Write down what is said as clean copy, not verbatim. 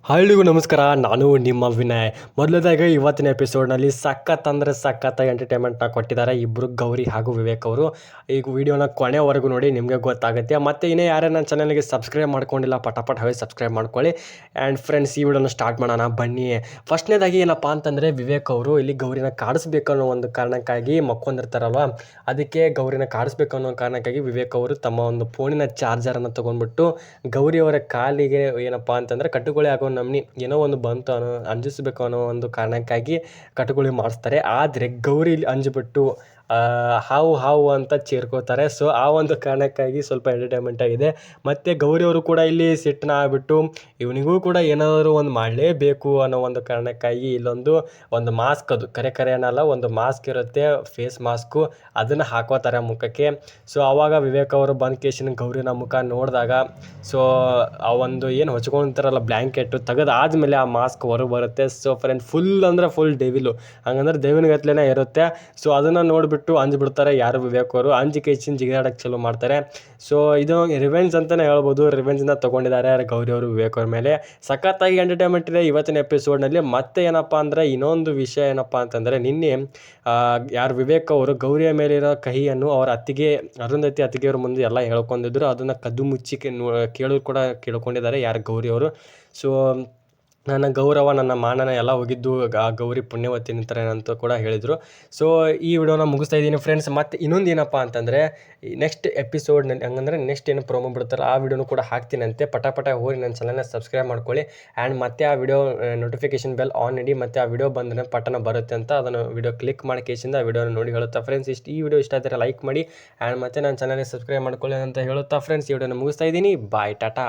ಹಳ್ಳಿಗೂ ನಮಸ್ಕಾರ. ನಾನು ನಿಮ್ಮ ವಿನಯ್. ಮೊದಲದಾಗಿ ಇವತ್ತಿನ ಎಪಿಸೋಡ್ನಲ್ಲಿ ಸಖತ್ ಅಂದರೆ ಸಖತ್ತಾಗಿ ಎಂಟರ್ಟೈನ್ಮೆಂಟ್ನ ಕೊಟ್ಟಿದ್ದಾರೆ ಇಬ್ಬರು, ಗೌರಿ ಹಾಗೂ ವಿವೇಕ್ ಅವರು. ಈಗ ವಿಡಿಯೋನ ಕೊನೆವರೆಗೂ ನೋಡಿ, ನಿಮಗೆ ಗೊತ್ತಾಗುತ್ತೆ. ಮತ್ತು ಇನ್ನೇ ಯಾರೇ ನನ್ನ ಚಾನಲ್ಗೆ ಸಬ್ಸ್ಕ್ರೈಬ್ ಮಾಡ್ಕೊಂಡಿಲ್ಲ, ಪಟಾಪಟ್ ಹೋಗಿ ಸಬ್ಸ್ಕ್ರೈಬ್ ಮಾಡ್ಕೊಳ್ಳಿ. ಆ್ಯಂಡ್ ಫ್ರೆಂಡ್ಸ್, ಈ ವಿಡಿಯೋನ ಸ್ಟಾರ್ಟ್ ಮಾಡೋಣ ಬನ್ನಿ. ಫಸ್ಟ್ನೇದಾಗಿ ಏನಪ್ಪ ಅಂತಂದರೆ, ವಿವೇಕ್ ಅವರು ಇಲ್ಲಿ ಗೌರಿನ ಕಾಡಿಸ್ಬೇಕು ಅನ್ನೋ ಒಂದು ಕಾರಣಕ್ಕಾಗಿ ಮಕ್ಕೊಂಡಿರ್ತಾರಲ್ವ, ಅದಕ್ಕೆ ಗೌರಿನ ಕಾಡಿಸ್ಬೇಕು ಅನ್ನೋ ಕಾರಣಕ್ಕಾಗಿ ವಿವೇಕ್ ಅವರು ತಮ್ಮ ಒಂದು ಫೋನಿನ ಚಾರ್ಜರನ್ನು ತೊಗೊಂಡ್ಬಿಟ್ಟು ಗೌರಿಯವರ ಕಾಲಿಗೆ ಏನಪ್ಪ ಅಂತಂದರೆ ಕಟ್ಟುಗೊಳಿ ಆಗೋ ನಮ್ನಿ ಏನೋ ಒಂದು ಬಂತು ಅಂಜಿಸ್ಬೇಕು ಅನ್ನೋ ಒಂದು ಕಾರಣಕ್ಕಾಗಿ ಕಟ್ಟುಗೊಳಿ ಮಾಡಿಸ್ತಾರೆ. ಆದರೆ ಗೌರಿ ಅಂಜಿಬಿಟ್ಟು ಹಾವು ಹಾವು ಅಂತ ಚೀರ್ಕೋತಾರೆ. ಸೊ ಆ ಒಂದು ಕಾರಣಕ್ಕಾಗಿ ಸ್ವಲ್ಪ ಎಂಟರ್ಟೈನ್ಮೆಂಟ್ ಆಗಿದೆ. ಮತ್ತು ಗೌರಿಯವರು ಕೂಡ ಇಲ್ಲಿ ಸಿಟ್ಟನ್ನ ಆಗ್ಬಿಟ್ಟು ಇವನಿಗೂ ಕೂಡ ಏನಾದರೂ ಒಂದು ಮಾಡಲೇಬೇಕು ಅನ್ನೋ ಒಂದು ಕಾರಣಕ್ಕಾಗಿ ಒಂದು ಮಾಸ್ಕ್, ಅದು ಕರೆ ಅನ್ನಲ್ಲ, ಒಂದು ಮಾಸ್ಕ್ ಇರುತ್ತೆ, ಫೇಸ್ ಮಾಸ್ಕು, ಅದನ್ನು ಹಾಕೋತಾರೆ ಮುಖಕ್ಕೆ. ಸೊ ಆವಾಗ ವಿವೇಕ್ ಅವರು ಬಂದ ಕೇಶಿನ ಗೌರಿನ ಮುಖ ನೋಡಿದಾಗ, ಸೊ ಆ ಒಂದು ಏನು ಹೊಚ್ಕೊಳ್ತಾರಲ್ಲ ಬ್ಲ್ಯಾಂಕೆಟು ತೆಗೆದಾದ್ಮೇಲೆ ಆ ಮಾಸ್ಕ್ ಹೊರಗೆ ಬರುತ್ತೆ. ಸೊ ಫ್ರೆಂಡ್, ಫುಲ್ ಅಂದರೆ ಫುಲ್ ಡೆವಿಲು, ಹಂಗಂದ್ರೆ ದೇವಿನ ಗತ್ಲೆನೇ ಇರುತ್ತೆ. ಸೊ ಅದನ್ನು ನೋಡಿಬಿಟ್ಟು ಅಂಜಿಬಿಡ್ತಾರೆ ಯಾರು ವಿವೇಕ್ ಅವರು. ಅಂಜಿಕೆಚಿನ ಜಿಗಿದಾಡಕ್ಕೆ ಚಲೋ ಮಾಡ್ತಾರೆ. ಸೊ ಇದು ರಿವೆಂಜ್ ಅಂತಲೇ ಹೇಳ್ಬೋದು. ರಿವೆಂಜ್ನ ತೊಗೊಂಡಿದ್ದಾರೆ ಗೌರಿ ಅವರು ವಿವೇಕ್ ಅವ್ರ ಮೇಲೆ. ಸಖತ್ತಾಗಿ ಎಂಟರ್ಟೈನ್ಮೆಂಟ್ ಇದೆ ಇವತ್ತಿನ ಎಪಿಸೋಡ್ನಲ್ಲಿ. ಮತ್ತೆ ಏನಪ್ಪ ಅಂದರೆ, ಇನ್ನೊಂದು ವಿಷಯ ಏನಪ್ಪ ಅಂತಂದರೆ, ನಿನ್ನೆ ಯಾರು ವಿವೇಕ್ ಅವರು ಗೌರಿಯ ಮೇಲಿರೋ ಕಹಿಯನ್ನು ಅವರ ಅರುಂಧತಿ ಅತ್ತಿಗೆಯವ್ರ ಮುಂದೆ ಎಲ್ಲ ಹೇಳ್ಕೊಂಡಿದ್ರು. ಅದನ್ನು ಕದ್ದು ಮುಚ್ಚಿ ಕೇಳೋರು ಕೂಡ ಕೇಳ್ಕೊಂಡಿದ್ದಾರೆ ಯಾರು ಗೌರಿ ಅವರು. ಸೊ ನನ್ನ ಗೌರವ, ನನ್ನ ಮಾನನ ಎಲ್ಲ ಹೋಗಿದ್ದು ಆ ಗೌರಿ ಪುಣ್ಯವತಿ ನಿಂತಾರೆ ಅಂತ ಕೂಡ ಹೇಳಿದರು. ಸೊ ಈ ವಿಡಿಯೋನ ಮುಗಿಸ್ತಾ ಇದ್ದೀನಿ ಫ್ರೆಂಡ್ಸ್. ಮತ್ತು ಇನ್ನೊಂದು ಏನಪ್ಪ ಅಂತಂದರೆ, ನೆಕ್ಸ್ಟ್ ಎಪಿಸೋಡ್ನಲ್ಲಿ ಹಂಗಂದ್ರೆ ನೆಕ್ಸ್ಟ್ ಏನು ಪ್ರೋಮೋ ಬಿಡ್ತಾರೆ ಆ ವಿಡಿಯೋನು ಕೂಡ ಹಾಕ್ತೀನಂತೆ. ಪಟ ಹೋಗಿ ನನ್ನ ಚಾನಲ್ನ ಸಬ್ಸ್ಕ್ರೈಬ್ ಮಾಡ್ಕೊಳ್ಳಿ. ಆ್ಯಂಡ್ ಮತ್ತೆ ಆ ವಿಡಿಯೋ ನೋಟಿಫಿಕೇಶನ್ ಬೆಲ್ ಆನ್ ಇಡಿ. ಮತ್ತು ಆ ವಿಡಿಯೋ ಬಂದರೆ ಪಟನ ಬರುತ್ತೆ ಅಂತ ಅದನ್ನು ವಿಡಿಯೋ ಕ್ಲಿಕ್ ಮಾಡಿ ಕೇಸಿಂದ ಆ ವಿಡಿಯೋನ ನೋಡಿ ಹೇಳುತ್ತಾ ಫ್ರೆಂಡ್ಸ್. ಈ ವಿಡಿಯೋ ಇಷ್ಟ ಆದರೆ ಲೈಕ್ ಮಾಡಿ. ಆ್ಯಂಡ್ ಮತ್ತೆ ನನ್ನ ಚಾನಲ್ಗೆ ಸಬ್ಸ್ಕ್ರೈಬ್ ಮಾಡ್ಕೊಳ್ಳಿ ಅಂತ ಹೇಳುತ್ತಾ ಫ್ರೆಂಡ್ಸ್, ಈ ವಿಡಿಯೋನ ಮುಗಿಸ್ತಾ ಇದ್ದೀನಿ. ಬಾಯ್, ಟಾಟಾ.